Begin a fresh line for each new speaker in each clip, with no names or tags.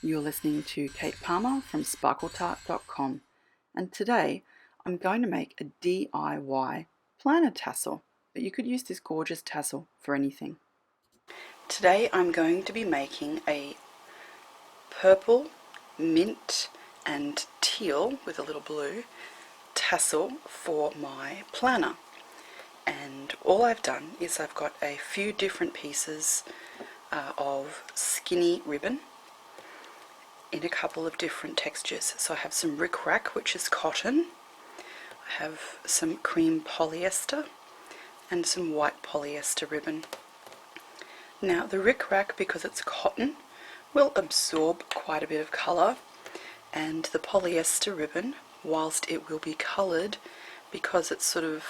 You're listening to Kate Palmer from sparkletart.com, and today I'm going to make a DIY planner tassel, but you could use this gorgeous tassel for anything. Today I'm going to be making a purple, mint and teal with a little blue tassel for my planner. And all I've done is I've got a few different pieces of skinny ribbon in a couple of different textures. So I have some rickrack, which is cotton, I have some cream polyester and some white polyester ribbon. Now the rickrack, because it's cotton, will absorb quite a bit of colour, and the polyester ribbon, whilst it will be coloured, because it's sort of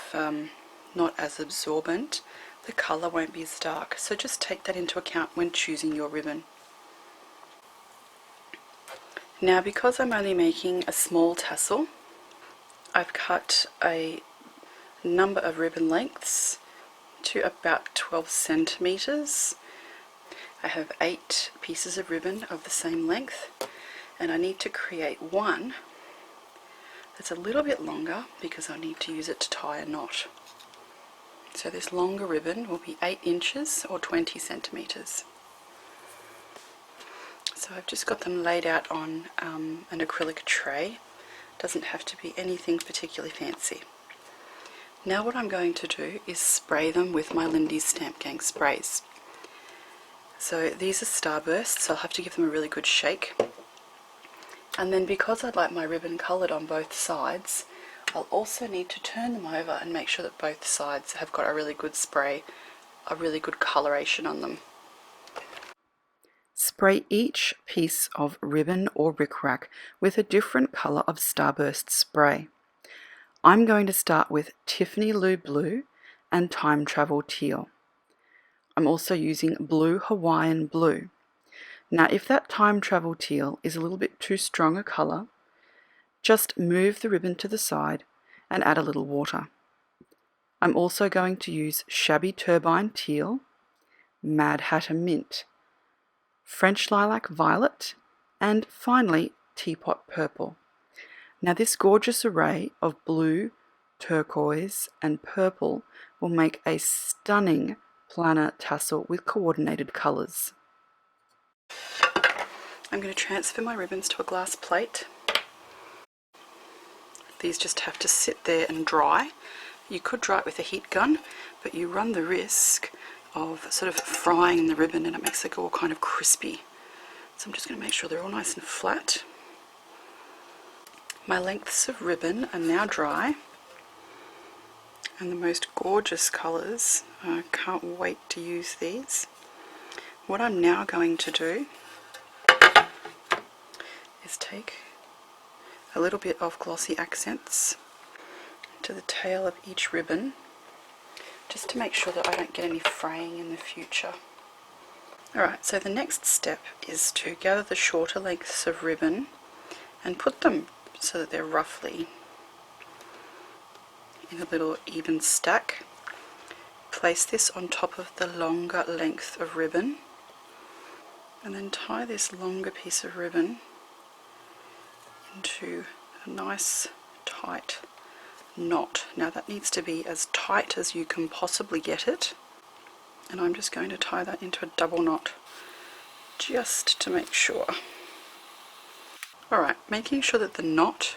not as absorbent, the colour won't be as dark. So just take that into account when choosing your ribbon. Now because I'm only making a small tassel, I've cut a number of ribbon lengths to about 12 centimetres. I have 8 pieces of ribbon of the same length, and I need to create one that's a little bit longer because I need to use it to tie a knot. So this longer ribbon will be 8 inches or 20 centimetres. So I've just got them laid out on an acrylic tray. Doesn't have to be anything particularly fancy. Now what I'm going to do is spray them with my Lindy's Stamp Gang sprays. So these are Starbursts, so I'll have to give them a really good shake. And then because I'd like my ribbon coloured on both sides, I'll also need to turn them over and make sure that both sides have got a really good spray, a really good coloration on them. Spray each piece of ribbon or rickrack with a different colour of Starburst spray. I'm going to start with Tiffany Lou Blue and Time Travel Teal. I'm also using Blue Hawaiian Blue. Now if that Time Travel Teal is a little bit too strong a colour, just move the ribbon to the side and add a little water. I'm also going to use Shabby Turbine Teal, Mad Hatter Mint, French Lilac Violet, and finally Teapot Purple. Now this gorgeous array of blue, turquoise and purple will make a stunning planner tassel with coordinated colours. I'm going to transfer my ribbons to a glass plate. These just have to sit there and dry. You could dry it with a heat gun, but you run the risk of sort of frying the ribbon and it makes it all kind of crispy. So I'm just going to make sure they're all nice and flat. My lengths of ribbon are now dry, and the most gorgeous colours. I can't wait to use these. What I'm now going to do is take a little bit of glossy accents to the tail of each ribbon, just to make sure that I don't get any fraying in the future. Alright, so the next step is to gather the shorter lengths of ribbon and put them so that they're roughly in a little even stack. Place this on top of the longer length of ribbon, and then tie this longer piece of ribbon into a nice tight knot. Now that needs to be as tight as you can possibly get it, and I'm just going to tie that into a double knot just to make sure. Alright, making sure that the knot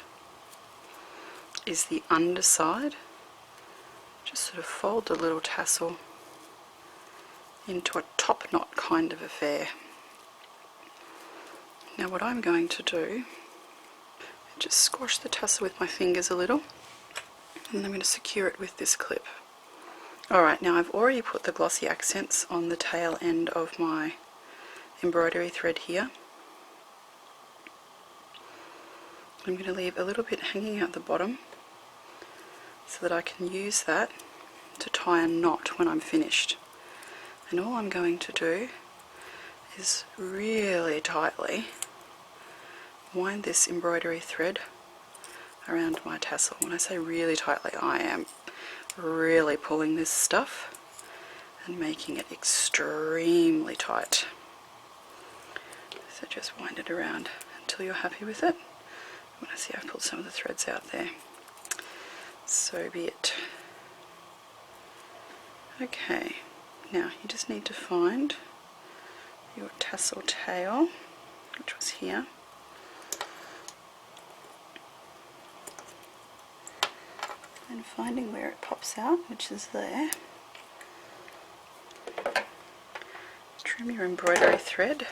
is the underside, just sort of fold the little tassel into a top knot kind of affair. Now what I'm going to do, just squash the tassel with my fingers a little, and I'm going to secure it with this clip. Alright, now I've already put the glossy accents on the tail end of my embroidery thread here. I'm going to leave a little bit hanging out the bottom so that I can use that to tie a knot when I'm finished. And all I'm going to do is really tightly wind this embroidery thread around my tassel. When I say really tightly, I am really pulling this stuff and making it extremely tight. So just wind it around until you're happy with it. When I see I've pulled some of the threads out there, so be it. Okay, now you just need to find your tassel tail, which was here. And finding where it pops out, which is there. Trim your embroidery thread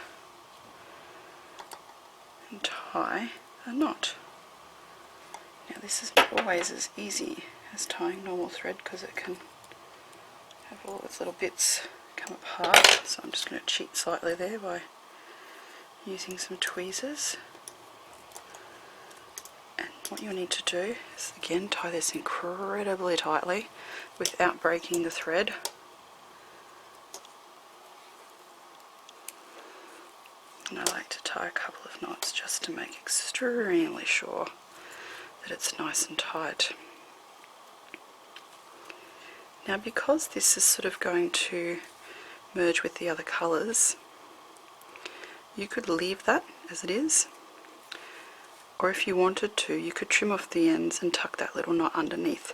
and tie a knot. Now this is not always as easy as tying normal thread because it can have all its little bits come apart, so I'm just going to cheat slightly there by using some tweezers. And what you'll need to do is again tie this incredibly tightly without breaking the thread. And I like to tie a couple of knots just to make extremely sure that it's nice and tight. Now because this is sort of going to merge with the other colours, you could leave that as it is, or if you wanted to, you could trim off the ends and tuck that little knot underneath.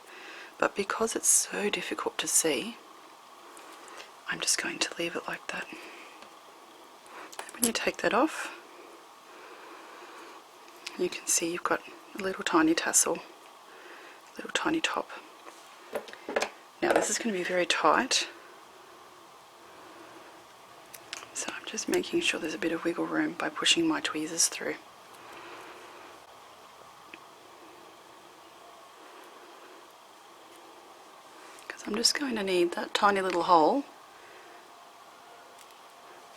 But because it's so difficult to see, I'm just going to leave it like that. When you take that off, you can see you've got a little tiny tassel, little tiny top. Now this is going to be very tight, so I'm just making sure there's a bit of wiggle room by pushing my tweezers through. Because I'm just going to need that tiny little hole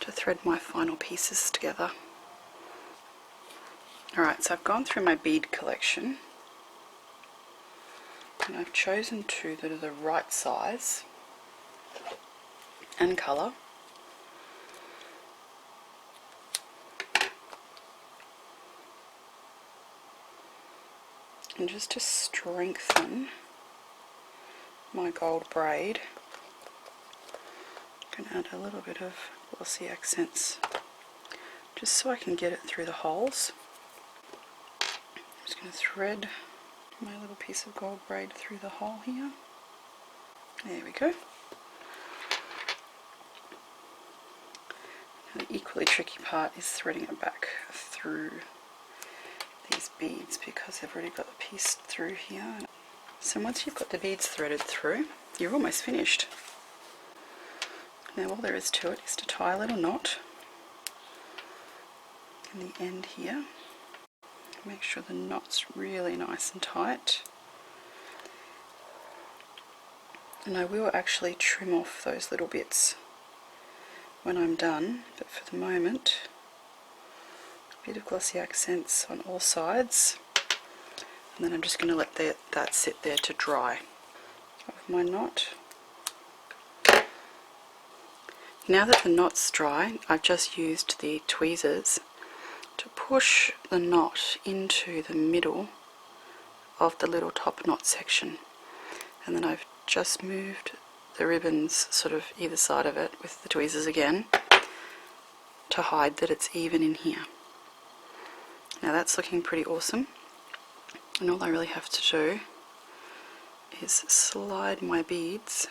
to thread my final pieces together. Alright, so I've gone through my bead collection and I've chosen two that are the right size and colour. And just to strengthen my gold braid, I'm going to add a little bit of glossy accents just so I can get it through the holes. I'm just going to thread my little piece of gold braid through the hole here. There we go. Now the equally tricky part is threading it back through these beads because I've already got the piece through here. So once you've got the beads threaded through, you're almost finished. Now all there is to it is to tie a little knot in the end here. Make sure the knot's really nice and tight. And I will actually trim off those little bits when I'm done, but for the moment, a bit of glossy accents on all sides, and then I'm just going to let that sit there to dry. Of my knot. Now that the knot's dry, I've just used the tweezers to push the knot into the middle of the little top knot section, and then I've just moved the ribbons sort of either side of it with the tweezers again to hide that it's even in here. Now that's looking pretty awesome, and all I really have to do is slide my beads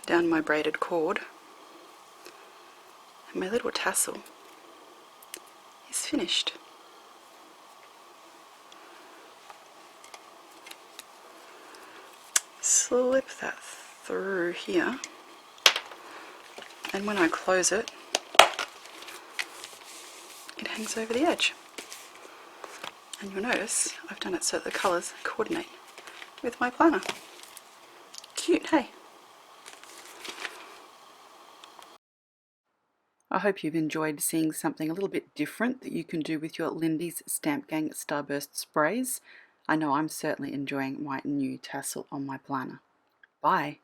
down my braided cord, and my little tassel is finished. Slip that through here, and when I close it, it hangs over the edge. And you'll notice I've done it so that the colours coordinate with my planner. Cute, hey? I hope you've enjoyed seeing something a little bit different that you can do with your Lindy's Stamp Gang Starburst sprays. I know I'm certainly enjoying my new tassel on my planner. Bye.